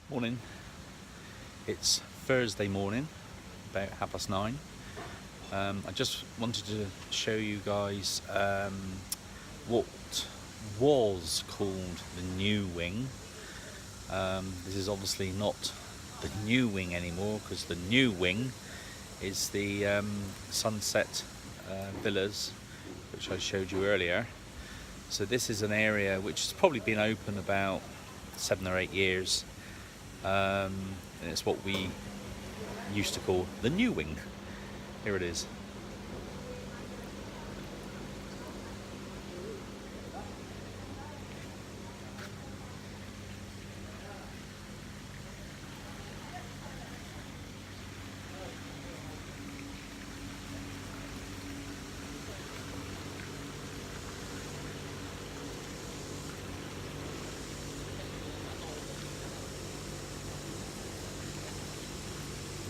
Morning. It's Thursday morning, about 9:30. I just wanted to show you guys what was called the new wing. This is obviously not the new wing anymore, because the new wing is the sunset villas, which I showed you earlier. So this is an area which has probably been open about 7 or 8 years. And it's what we used to call the new wing. Here it is.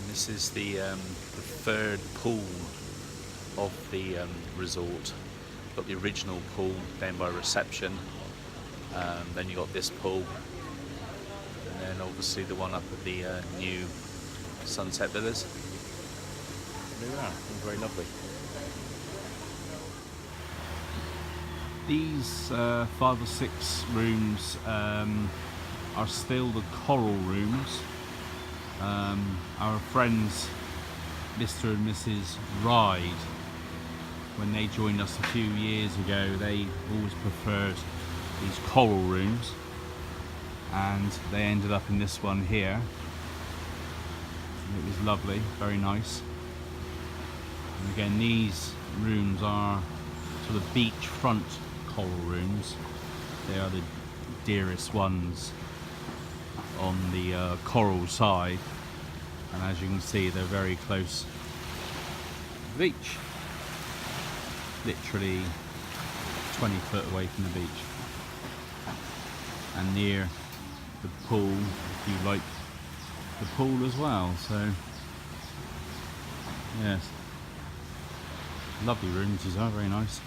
This is the third pool of the resort. Got the original pool down by reception. Then you got this pool, and then obviously the one up at the new sunset villas. There we are. Very lovely. These 5 or 6 rooms are still the coral rooms. Our friends Mr. and Mrs. Ride, when they joined us a few years ago, they always preferred these coral rooms, and they ended up in this one here. It was lovely, very nice. And again, these rooms are sort of beachfront coral rooms. They are the dearest ones on the coral side, and as you can see, they're very close to the beach, literally 20 foot away from the beach, and near the pool if you like the pool as well. So yes, lovely rooms. These are very nice.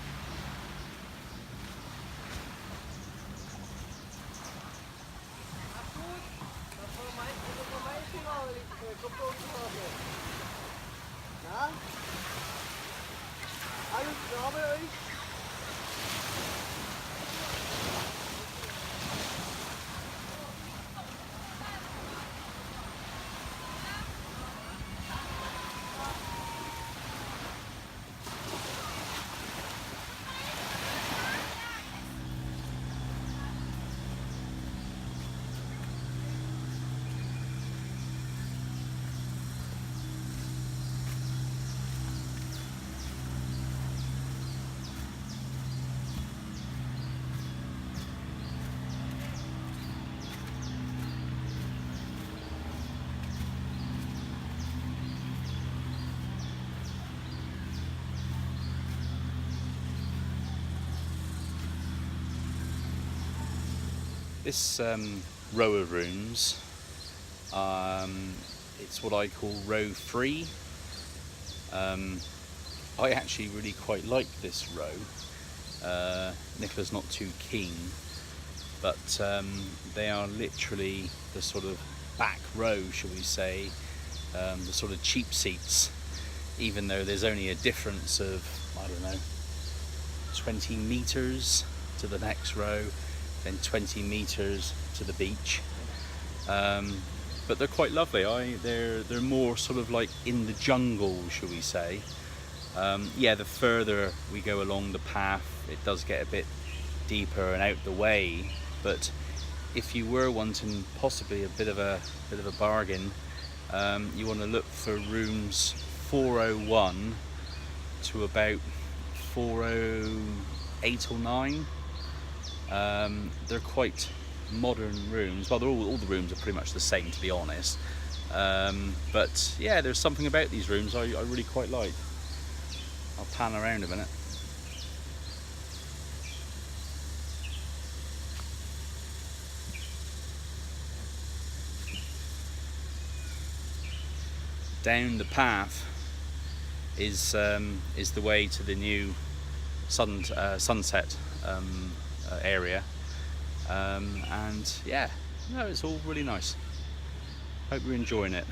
This row of rooms, it's what I call row 3. I actually really quite like this row. Nicola's not too keen, but they are literally the sort of back row, shall we say, the sort of cheap seats, even though there's only a difference of, I don't know, 20 meters to the next row, then 20 meters to the beach. But they're quite lovely. They're more sort of like in the jungle, shall we say. Yeah, the further we go along the path, it does get a bit deeper and out the way. But if you were wanting possibly a bit of a bargain, you want to look for rooms 401 to about 408 or 9. They're quite modern rooms. Well, all the rooms are pretty much the same, to be honest. But yeah, there's something about these rooms I really quite like. I'll pan around a minute. Down the path is the way to the new sunset area, and yeah, no, it's all really nice. Hope you're enjoying it.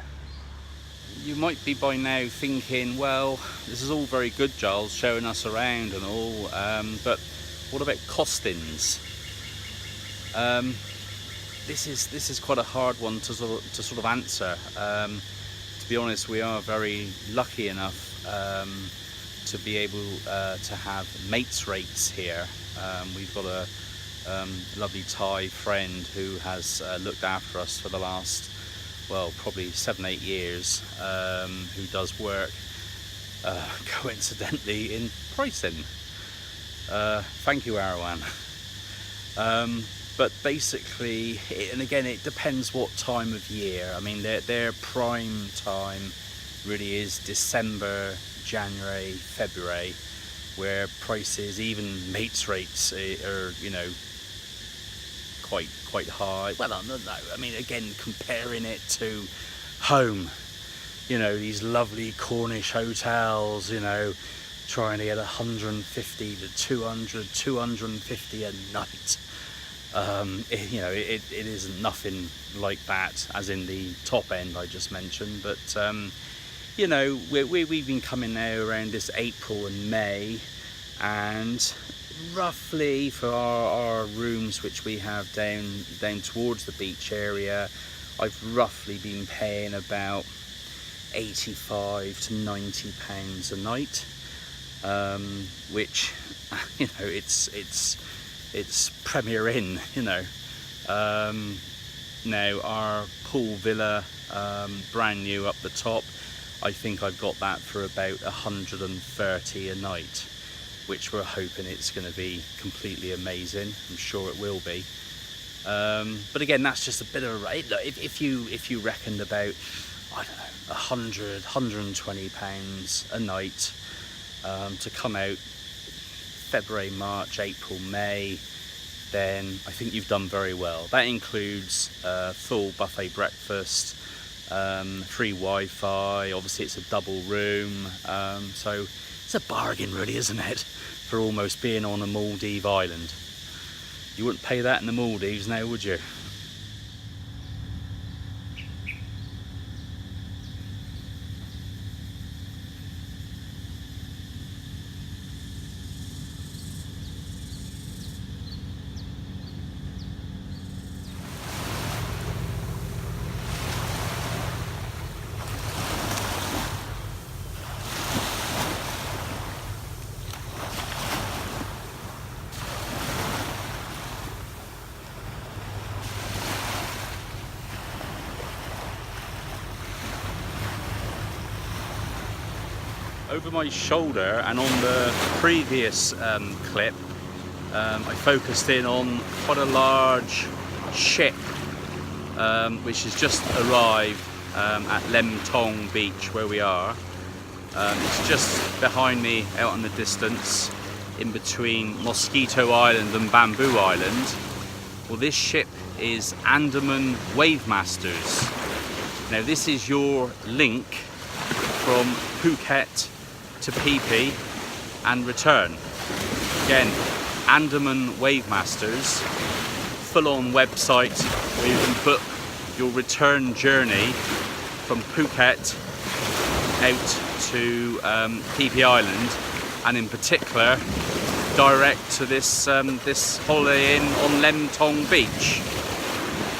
You might be by now thinking, well, this is all very good, Giles, showing us around and all, but what about costings? This is quite a hard one to sort of answer. To be honest, we are very lucky enough to be able to have mates rates here. We've got a lovely Thai friend who has looked after us for the last, well, probably 7-8 years, who does work coincidentally in pricing. Thank you, Arwan. But basically, and again, it depends what time of year. I mean, their prime time really is December, January, February, where prices, even mates rates, are, you know, quite high. Well, no, I mean, again, comparing it to home, you know, these lovely Cornish hotels, you know, trying to get 150 to 250 a night. You know, it isn't nothing like that, as in the top end I just mentioned, but you know, we've been coming now around this April and May, and roughly for our rooms which we have down towards the beach area, I've roughly been paying about 85 to 90 pounds a night, which, you know, it's Premier Inn, you know. Now our pool villa, brand new up the top, I think I've got that for about 130 a night, which we're hoping it's going to be completely amazing. I'm sure it will be. But again, that's just a bit of a rate. If you reckoned about, I don't know, 100, 120 pounds a night to come out February, March, April, May, then I think you've done very well. That includes full buffet breakfast, free Wi-Fi, obviously it's a double room, so it's a bargain really, isn't it, for almost being on a Maldive island. You wouldn't pay that in the Maldives now, would you? Over my shoulder, and on the previous clip, I focused in on quite a large ship which has just arrived at Laemtong beach where we are. It's just behind me out in the distance, in between Mosquito Island and Bamboo Island. Well, this ship is Andaman Wave Masters. Now this is your link from Phuket to PP and return. Again, Andaman Wave Masters, full-on website where you can book your return journey from Phuket out to PP Island, and in particular direct to this this holiday inn on Laemtong beach.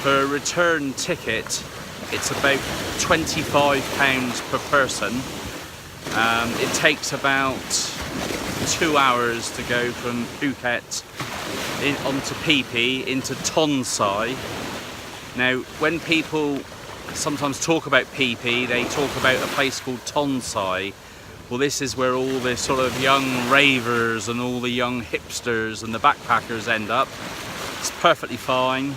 For a return ticket, it's about £25 per person. It takes about 2 hours to go from Phuket onto PP into Tonsai. Now, when people sometimes talk about PP, they talk about a place called Tonsai. Well, this is where all the sort of young ravers and all the young hipsters and the backpackers end up. It's perfectly fine.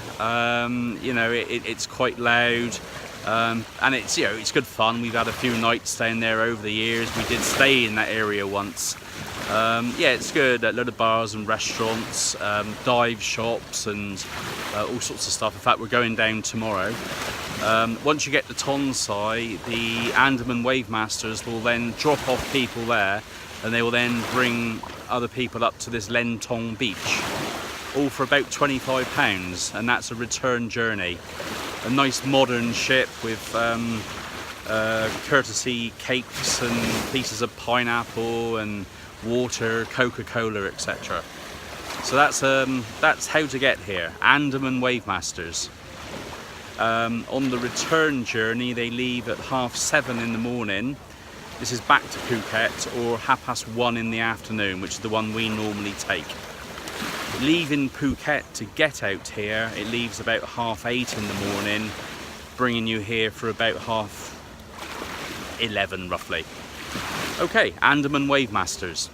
You know, it's quite loud. And it's, you know, it's good fun. We've had a few nights down there over the years. We did stay in that area once. Yeah, it's good. A lot of bars and restaurants, dive shops, and all sorts of stuff. In fact, we're going down tomorrow. Once you get to Tonsai, the Andaman Wave Masters will then drop off people there, and they will then bring other people up to this Laemtong beach, all for about £25, and that's a return journey. a nice modern ship with courtesy cakes and pieces of pineapple and water, Coca-Cola, etc. So that's how to get here. Andaman Wavemasters. On the return journey, they leave at 7:30 in the morning. This is back to Phuket, or 1:30 in the afternoon, which is the one we normally take. Leaving Phuket to get out here, it leaves about 8:30 in the morning, bringing you here for about 11:30 roughly. Okay, Andaman Wavemasters.